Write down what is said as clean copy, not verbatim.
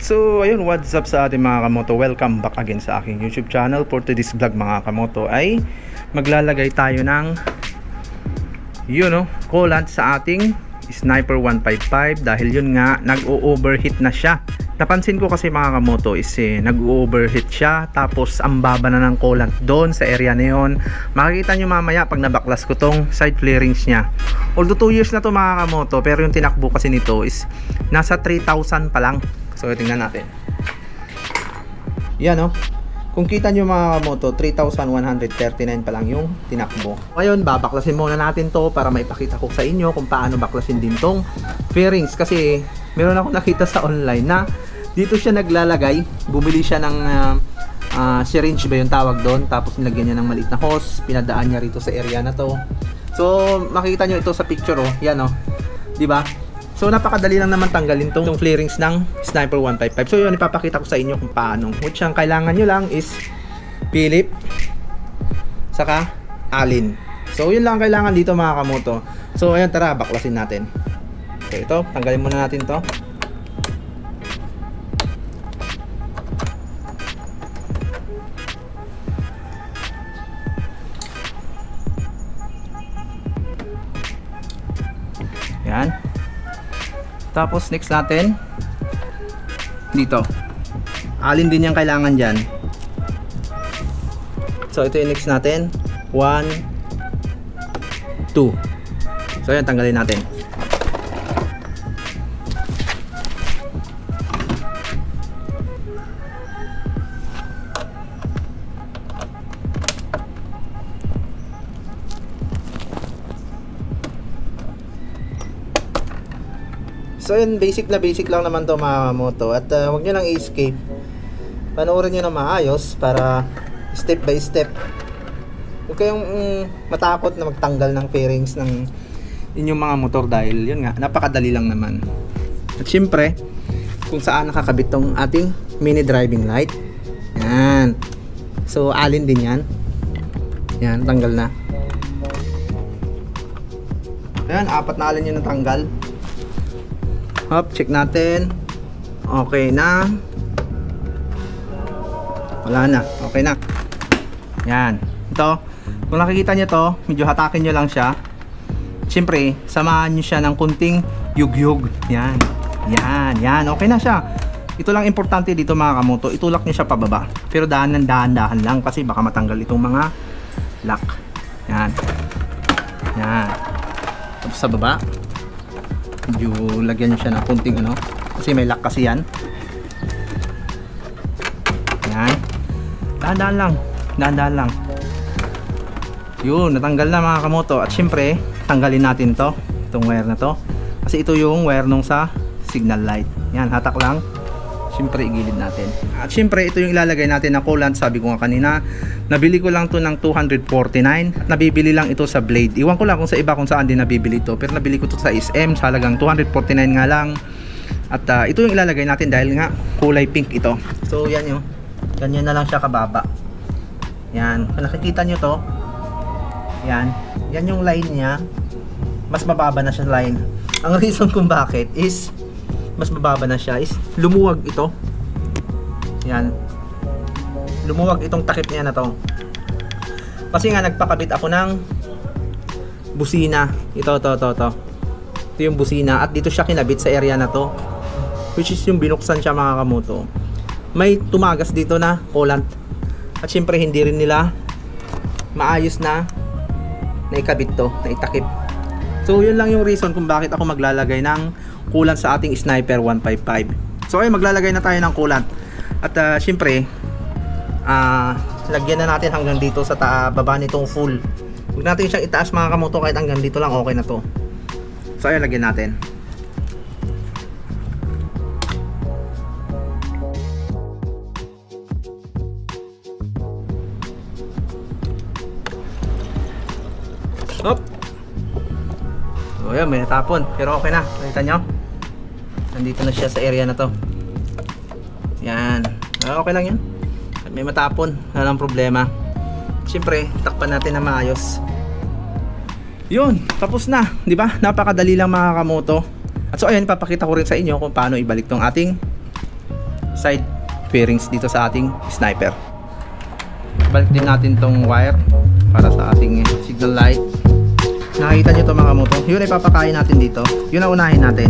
So ayun, what's up sa ating mga kamoto, welcome back again sa aking YouTube channel. For today's vlog mga kamoto ay maglalagay tayo ng coolant sa ating Sniper 155 dahil yun nga nag-o-overheat na siya. Napansin ko kasi mga kamoto is nag-o-overheat siya, tapos ang baba na ng coolant doon sa area na yun. Makikita nyo mamaya pag nabaklas ko tong side flarings nya. Although 2 years na to mga kamoto, pero yung tinakbo kasi nito is nasa 3,000 pa lang. So tingnan natin. Yan kung kita nyo mga kamoto, 3,139 pa lang yung tinakbo. Ngayon babaklasin muna natin to para maipakita ko sa inyo kung paano baklasin din tong fairings. Kasi meron ako nakita sa online na dito siya naglalagay. Bumili siya ng syringe ba yung tawag doon, tapos nilagyan niya ng maliit na hose, pinadaan niya rito sa area na to. So makikita nyo ito sa picture yan di ba? So napakadali lang naman tanggalin tong flarings ng Sniper 155. So yun, ipapakita ko sa inyo kung paano. Which ang kailangan nyo lang is Philip saka Allen. So yun lang ang kailangan dito mga kamoto. So ayan, tara baklasin natin. So ito, tanggalin muna natin to. Yan. Tapos next natin dito, Allen din yung kailangan dyan. So ito yung next natin, 1, 2. So yan, tanggalin natin. So yun, basic lang naman to mga moto. At huwag nyo nang escape, panoorin nyo na maayos para step by step. Huwag kayong matakot na magtanggal ng fairings ng inyong mga motor dahil yun nga, napakadali lang naman. At syempre, kung saan nakakabit tong ating mini driving light. Yan. So Allen din yan. Yan, tanggal na. Ayan, 4 na Allen yun natanggal. Hop, check natin. Okay na. Wala na. Okay na. Yan. Ito, kung nakikita nyo to, medyo hatakin nyo lang siya. Siyempre, samahan nyo siya ng kunting yugyug. Yan. Yan. Yan. Okay na siya. Ito lang importante dito mga kamoto. Itulak nyo siya pababa. Pero dahan-dahan lang kasi baka matanggal itong mga lock. Yan. Yan. Tapos sa baba, medyo lagyan nyo siya ng kunting kasi may lock kasi yan. Yan. Dahan-dahan lang. Yun, natanggal na mga kamoto. At syempre, tanggalin natin to, itong wire na to, kasi ito yung wire nung sa signal light. Yan, hatak lang. Syempre, igilid natin. At syempre, ito yung ilalagay natin na coolant. Sabi ko nga kanina, nabili ko lang to ng 249. At nabibili lang ito sa Blade. Iwan ko lang kung sa iba kung saan din nabibili to. Pero nabili ko to sa SM sa halagang 249 nga lang. At ito yung ilalagay natin dahil nga kulay pink ito. So yan yun. Ganyan na lang siya kababa. Yan. Kung nakikita nyo to, yan. Yan yung line niya. Mas mababa na siya line. Ang reason kung bakit is mas mababa na siya is lumuwag ito. Yan. Lumuwag itong takip niya na to. Kasi nga nagpakabit ako ng busina. Ito. Ito yung busina at dito siya kinabit sa area na to. Which is yung binuksan siya mga kamoto. May tumagas dito na coolant. At syempre hindi rin nila maayos na naikabit to, naitakip. So yun lang yung reason kung bakit ako maglalagay ng coolant sa ating Sniper 155. So ay maglalagay na tayo ng coolant. At syempre lagyan na natin hanggang dito sa baba nitong full. Huwag natin siyang itaas mga kamoto, kahit hanggang dito lang okay na to. So ay lagyan natin. Hop. So yan, may natapon. Pero okay na. Nakita nyo? Nandito na siya sa area na to. Yan. Okay lang yan. May matapon. Wala lang problema. Siyempre, takpan natin na maayos. Yun, tapos na, di ba? Napakadali lang mga kamoto. At so ayun, papakita ko rin sa inyo kung paano ibalik tong ating side fairings dito sa ating sniper. Balik din natin tong wire para sa ating signal light. Nakikita nyo to mga kamoto, yun ay papakain natin dito, yun ang unahin natin.